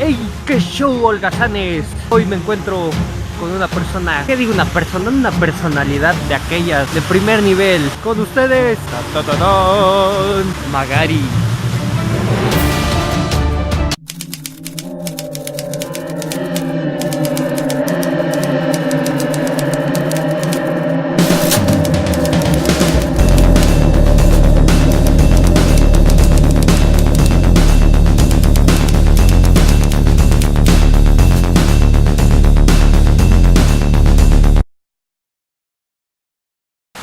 ¡Ey! ¡Qué show, holgazanes! Hoy me encuentro con una persona, ¿qué digo una persona? Una personalidad de aquellas de primer nivel. Con ustedes, Magari.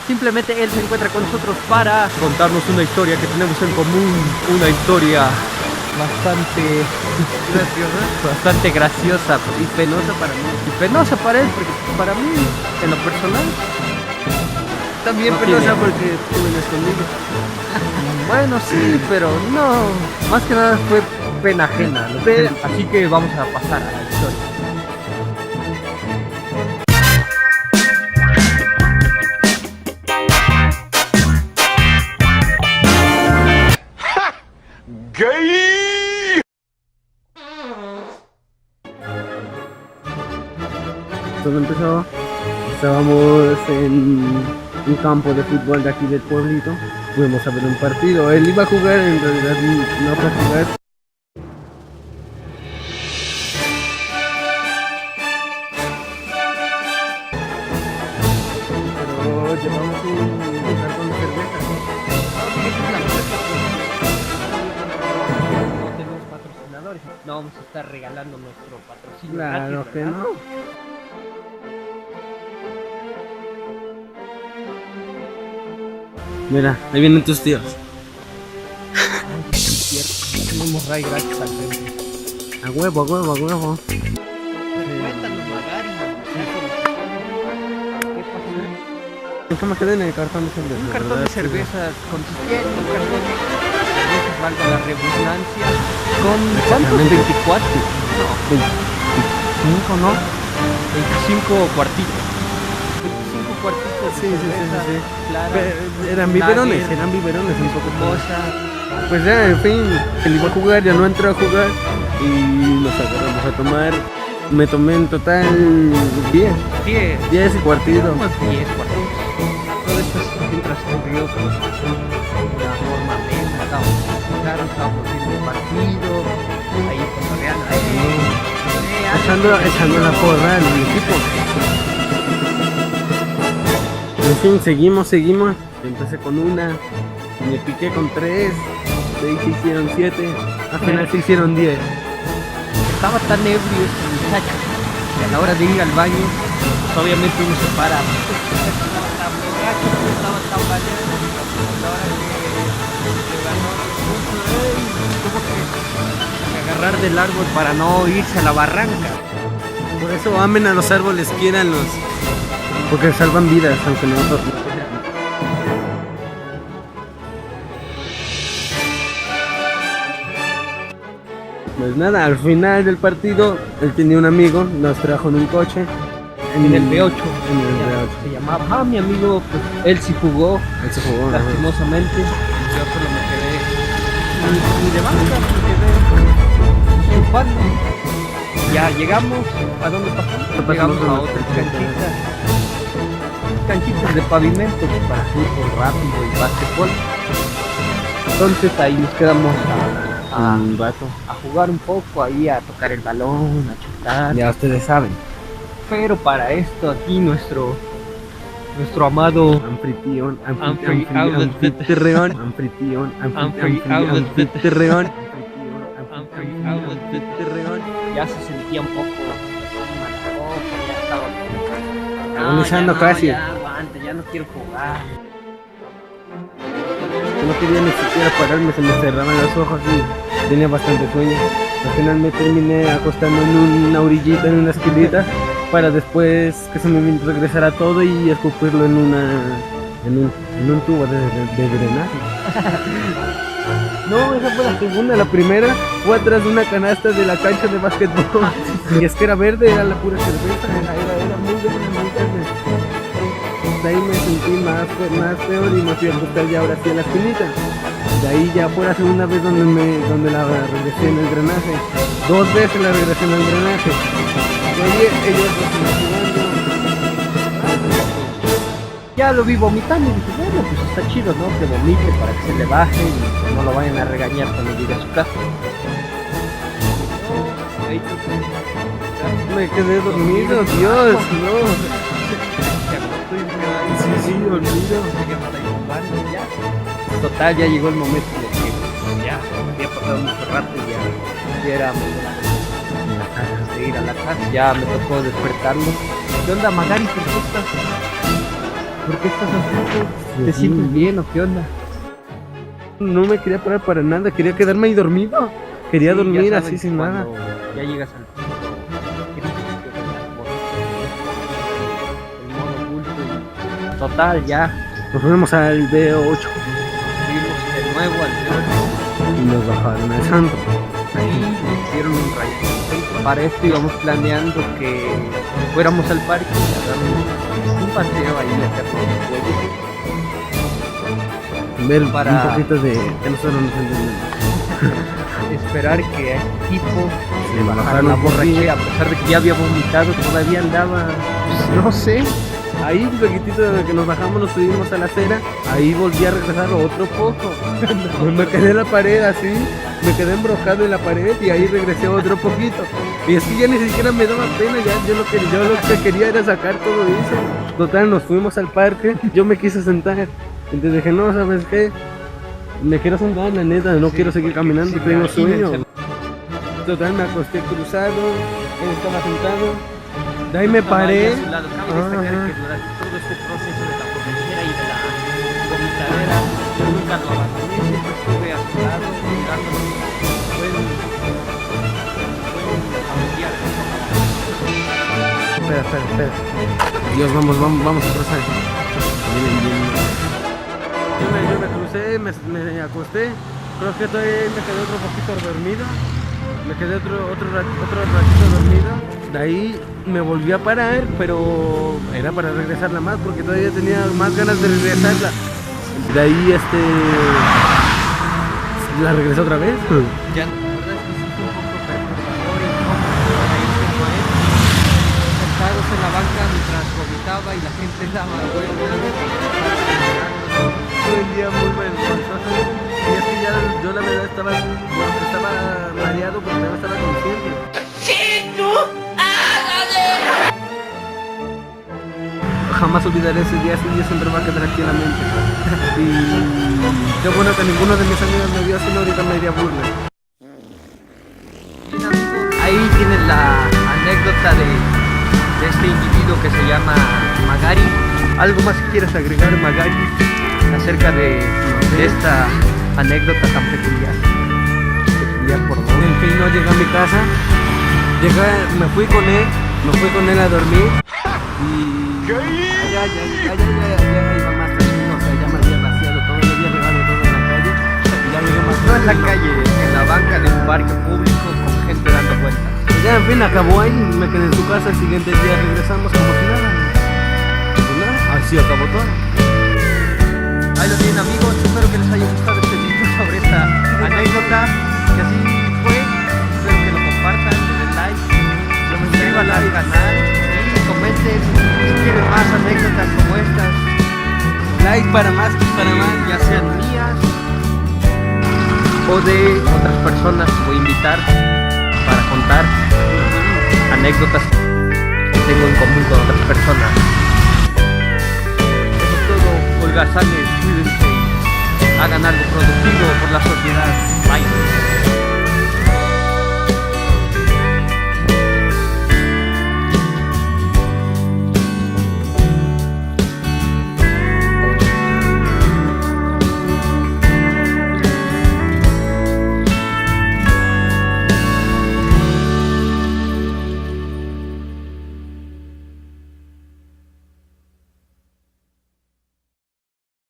Simplemente él se encuentra con nosotros para contarnos una historia que tenemos en común, una historia bastante graciosa y penosa para mí. Y penosa para él, porque para mí, en lo personal, también no penosa tiene. porque tú vienes conmigo. Bueno, sí, pero no, más que nada fue pena ajena, ¿no? Así que vamos a pasar a la historia. Todo empezó, estábamos en un campo de fútbol de aquí del pueblito, fuimos a ver un partido, él iba a jugar, en realidad no fue a jugar. Pero llevamos un cartón de cerveza. No tenemos patrocinadores, no vamos a estar regalando nuestro patrocinio. Claro gratis, que ¿verdad? no. Mira, ahí vienen tus tíos. Ay, sí, es cierto. Tenemos Ray gratis al frente. A huevo, a huevo, a huevo. Cuéntanos, Magari. ¿Qué pasó? Yo me quedé en el cartón de cerveza. Un cartón de cervezas consistía en un cartón de cervezas, valga la redundancia, con ¿cuántos? 24. No, 25, ¿no? 25 cuartitos. 25 cuartitos de Sí, sí, sí, cerveza sí, sí. clara, Eran biberones, lager, eran biberones un poco. cosa. Pues ya, en fin, él iba a jugar, ya no entró a jugar y nos agarramos a tomar. Me tomé en total 10 10 y cuartito. unos 10 cuartitos. Todo esto mientras transcurrió de una forma amena. Estábamos viendo el partido, ahí cotorreando, Echando la porra en el equipo. En fin, seguimos. Empecé con una, me piqué con 3, de ahí se hicieron 7, al final se hicieron 10. Estaba tan ebrio este muchacho que a la hora de ir al baño, pues obviamente uno se para. Estaba tan borracho, estaba tan valiente. A la hora que ganó, tuvo que agarrar del árbol para no irse a la barranca. Por eso amen a los árboles, quiéranlos, porque salvan vidas, aunque no nosotros. Pues nada, al final del partido, él tenía un amigo, nos trajo en un coche. En el B8. En el B8. Se llamaba, mi amigo, pues él sí jugó, Él se jugó, ajá. lastimosamente. Yo solo me quedé ni de banca, me quedé chupando. Ya llegamos, ¿a dónde pasamos? Llegamos a otras canchitas de pavimento para fútbol rápido y básquetbol. Entonces ahí nos quedamos Un rato. a jugar un poco, ahí a tocar el balón, a chutar. Ya ustedes saben. Pero para esto aquí nuestro amado Anfitrión, Anfitrión, ya se sentía un poco malacopa, ya estaba Agonizando casi. ya aguanta, ya no quiero jugar. No quería ni siquiera pararme, se me cerraban los ojos y tenía bastante sueño. Al final me terminé acostando en una orillita, en una esquinita, para después que se me regresara todo y escupirlo en un tubo de drenaje. No, esa fue la segunda. La primera fue atrás de una canasta de la cancha de básquetbol. Y es que era verde, era la pura cerveza, era muy verde, muy verde. De ahí me sentí más peor y me fui a acostar ya ahora sí en la esquinita. De ahí ya fue la segunda vez donde la regresé en el drenaje. 2 veces la regresé en el drenaje. De ahí ellos Ya lo vi vomitando y dije, bueno, pues está chido, ¿no? Que vomite para que se le baje y pues, no lo vayan a regañar cuando llegue a su casa. me quedé dormido, Dios, no. Sí, dormido. Total, ya llegó el momento de que ya había pasado mucho rato y ya éramos de ir a la casa. Ya me tocó despertarlo. ¿Qué onda, Magari? ¿Por qué estás? ¿Por qué estás así? ¿Te sientes bien o qué onda? No me quería parar para nada, quería quedarme ahí dormido. Quería dormir así sin nada. Ya llegas al punto crítico el modo oculto y total, ya Nos fuimos al B8 fuimos de nuevo al teatro. y nos bajaron al santo. Ahí nos hicieron un rayo. Para esto íbamos planeando que fuéramos al parque y a dar un paseo ahí, meternos en juegos. Ver Para- un poquito de que nosotros nos entendemos. Esperar que a este tipo Sí, le bajara bajaron la un poquito. borrachera, a pesar de que ya había vomitado, todavía andaba, pues, no sé. Ahí, luego de que nos bajamos, nos subimos a la acera. Ahí volví a regresar otro poco. Me quedé en la pared así. Me quedé embrocado en la pared y ahí regresé otro poquito. Y es que ya ni siquiera me daba pena. Ya yo lo que quería era sacar todo eso. Total, nos fuimos al parque. Yo me quise sentar. Entonces dije, no, ¿sabes qué? Me quiero sentar, la neta. No Sí, quiero seguir porque caminando. sí, Tengo sueño. imagínense. Total, me acosté cruzado. Él estaba sentado. De ahí me Estaba ahí paré. a su lado. Cabe destacar Ajá. que durante todo este proceso de la borrachera y de la vomitadera, yo nunca lo abandoné, siempre estuve a su lado, mirándolo. Fue un familiar. Espera. Dios, vamos a cruzar. Bien. Yo me crucé, me acosté. Creo que todavía me quedé otro poquito dormido. Me quedé otro ratito dormido. De ahí me volví a parar, pero era para regresarla más porque todavía tenía más ganas de regresarla. De ahí la regresé otra vez. Ya, la verdad es que sí fue un poco perturbador y incómodo ahí junto a él, sentados en la banca mientras vomitaba y la gente daba vueltas. Fue un día muy vergonzoso. Y es que ya yo la verdad estaba mareado porque no estaba consciente. Jamás olvidaré ese día siempre va a quedar aquí en la mente. Y qué bueno que ninguno de mis amigos me vio así, no ahorita me iría burla. Ahí tienes la anécdota de este individuo que se llama Magari. ¿Algo más que quieras agregar, Magari, acerca de esta anécdota tan peculiar? Peculiar por favor. En fin, no llegué a mi casa. Me fui con él a dormir. Y ya iba más tranquilo, o sea, ya me había vaciado todo, ya había regado todo en la calle. Y ya llegué más No en la tranquilo. calle, en la banca de un parque público con gente dando vueltas. Ya, en fin, acabó ahí, me quedé en su casa, el siguiente día regresamos como si nada. Pues nada, así acabó todo. Ahí lo tienen, amigos, espero que les haya gustado este video sobre esta anécdota, que así fue, espero que lo compartan, le den like, lo suscriban al canal y comenten si quieren más anécdotas como estas, Like para más, ya sean mías o de otras personas que voy a invitar para contar anécdotas que tengo en común con otras personas. Eso es todo, holgazanes, cuídense y hagan algo productivo por la sociedad.